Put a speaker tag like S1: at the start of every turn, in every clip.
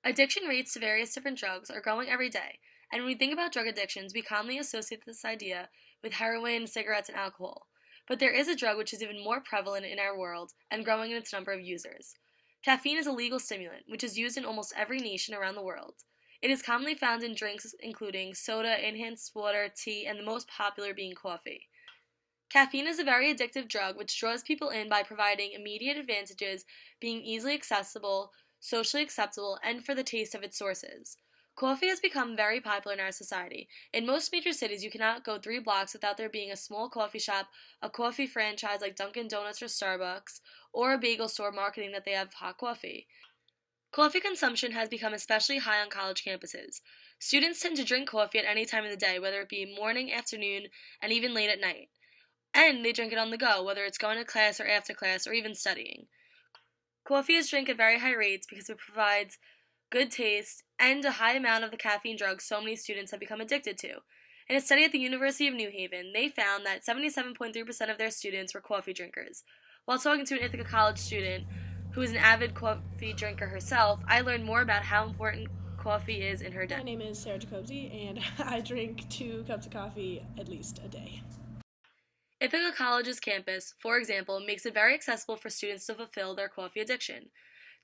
S1: Addiction rates to various different drugs are growing every day, and when we think about drug addictions, we commonly associate this idea with heroin, cigarettes, and alcohol. But there is a drug which is even more prevalent in our world and growing in its number of users. Caffeine is a legal stimulant, which is used in almost every nation around the world. It is commonly found in drinks including soda, enhanced water, tea, and the most popular being coffee. Caffeine is a very addictive drug which draws people in by providing immediate advantages, being easily accessible, socially acceptable, and for the taste of its sources. Coffee has become very popular in our society. In most major cities, you cannot go 3 blocks without there being a small coffee shop, a coffee franchise like Dunkin' Donuts or Starbucks, or a bagel store marketing that they have hot coffee. Coffee consumption has become especially high on college campuses. Students tend to drink coffee at any time of the day, whether it be morning, afternoon, and even late at night. And they drink it on the go, whether it's going to class or after class or even studying. Coffee is drank at very high rates because it provides good taste and a high amount of the caffeine drug so many students have become addicted to. In a study at the University of New Haven, they found that 77.3% of their students were coffee drinkers. While talking to an Ithaca College student who is an avid coffee drinker herself, I learned more about how important coffee is in her day.
S2: My name is Sarah Jacobsi, and I drink 2 cups of coffee at least a day.
S1: Ithaca College's campus, for example, makes it very accessible for students to fulfill their coffee addiction.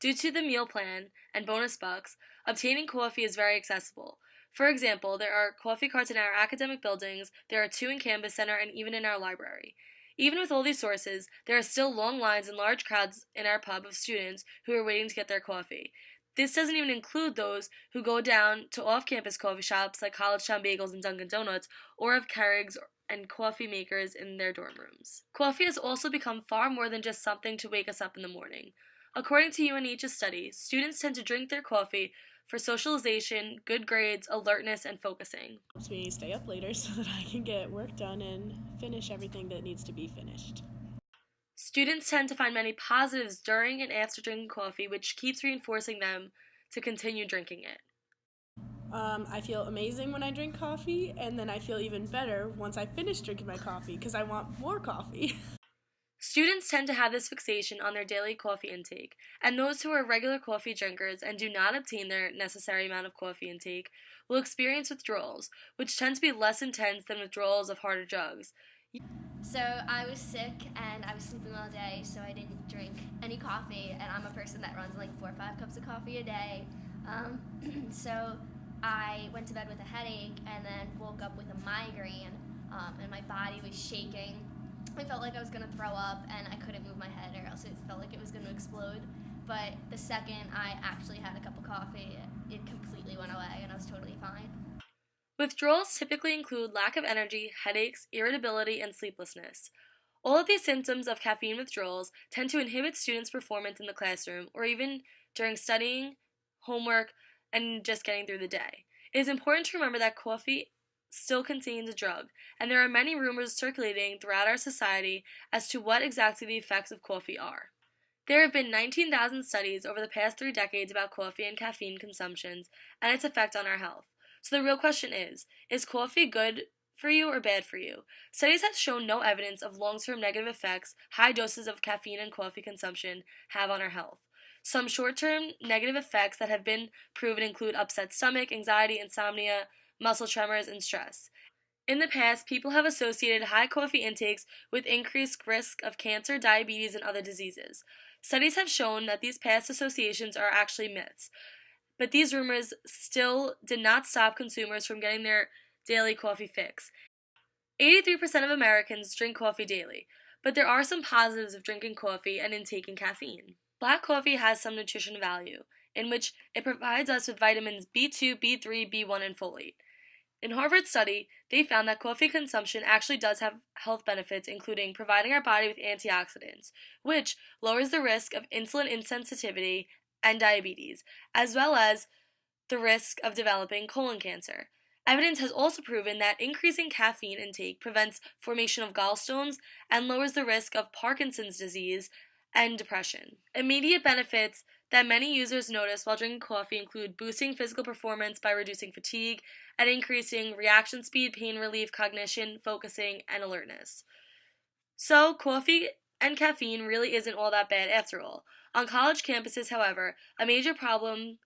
S1: Due to the meal plan and bonus bucks, obtaining coffee is very accessible. For example, there are coffee carts in our academic buildings, there are 2 in Campus Center, and even in our library. Even with all these sources, there are still long lines and large crowds in our pub of students who are waiting to get their coffee. This doesn't even include those who go down to off-campus coffee shops like College Town Bagels and Dunkin' Donuts, or have Keurigs and coffee makers in their dorm rooms. Coffee has also become far more than just something to wake us up in the morning. According to UNH's study, students tend to drink their coffee for socialization, good grades, alertness, and focusing.
S2: It helps me stay up later so that I can get work done and finish everything that needs to be finished.
S1: Students tend to find many positives during and after drinking coffee, which keeps reinforcing them to continue drinking it.
S2: I feel amazing when I drink coffee, and then I feel even better once I finish drinking my coffee because I want more coffee.
S1: Students tend to have this fixation on their daily coffee intake, and those who are regular coffee drinkers and do not obtain their necessary amount of coffee intake will experience withdrawals, which tend to be less intense than withdrawals of harder drugs.
S3: So I was sick and I was sleeping all day, so I didn't drink any coffee. And I'm a person that runs like 4 or 5 cups of coffee a day. So I went to bed with a headache and then woke up with a migraine, and my body was shaking. I felt like I was gonna throw up, and I couldn't move my head, or else it felt like it was gonna explode. But the second I actually had a cup of coffee, it completely went away, and I was totally fine.
S1: Withdrawals typically include lack of energy, headaches, irritability, and sleeplessness. All of these symptoms of caffeine withdrawals tend to inhibit students' performance in the classroom or even during studying, homework, and just getting through the day. It is important to remember that coffee still contains a drug, and there are many rumors circulating throughout our society as to what exactly the effects of coffee are. There have been 19,000 studies over the past 3 decades about coffee and caffeine consumptions and its effect on our health. So the real question is coffee good for you or bad for you? Studies have shown no evidence of long-term negative effects high doses of caffeine and coffee consumption have on our health. Some short-term negative effects that have been proven include upset stomach, anxiety, insomnia, muscle tremors, and stress. In the past, people have associated high coffee intakes with increased risk of cancer, diabetes, and other diseases. Studies have shown that these past associations are actually myths, but these rumors still did not stop consumers from getting their daily coffee fix. 83% of Americans drink coffee daily, but there are some positives of drinking coffee and intaking caffeine. Black coffee has some nutrition value, in which it provides us with vitamins B2, B3, B1, and folate. In Harvard's study, they found that coffee consumption actually does have health benefits, including providing our body with antioxidants, which lowers the risk of insulin insensitivity and diabetes, as well as the risk of developing colon cancer. Evidence has also proven that increasing caffeine intake prevents formation of gallstones and lowers the risk of Parkinson's disease and depression. Immediate benefits that many users notice while drinking coffee include boosting physical performance by reducing fatigue and increasing reaction speed, pain relief, cognition, focusing, and alertness. So, coffee and caffeine really isn't all that bad after all. On college campuses, however, a major problem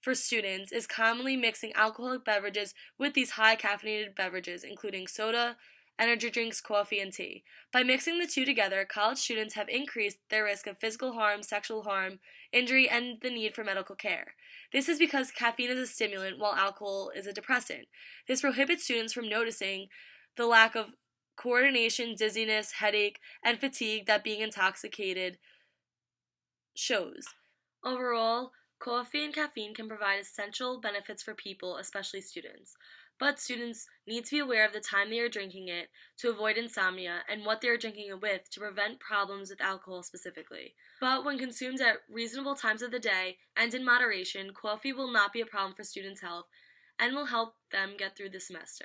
S1: for students is commonly mixing alcoholic beverages with these high caffeinated beverages, including soda, energy drinks, coffee, and tea. By mixing the two together, college students have increased their risk of physical harm, sexual harm, injury, and the need for medical care. This is because caffeine is a stimulant while alcohol is a depressant. This prohibits students from noticing the lack of coordination, dizziness, headache, and fatigue that being intoxicated shows. Overall, coffee and caffeine can provide essential benefits for people, especially students. But students need to be aware of the time they are drinking it to avoid insomnia and what they are drinking it with to prevent problems with alcohol specifically. But when consumed at reasonable times of the day and in moderation, coffee will not be a problem for students' health and will help them get through the semester.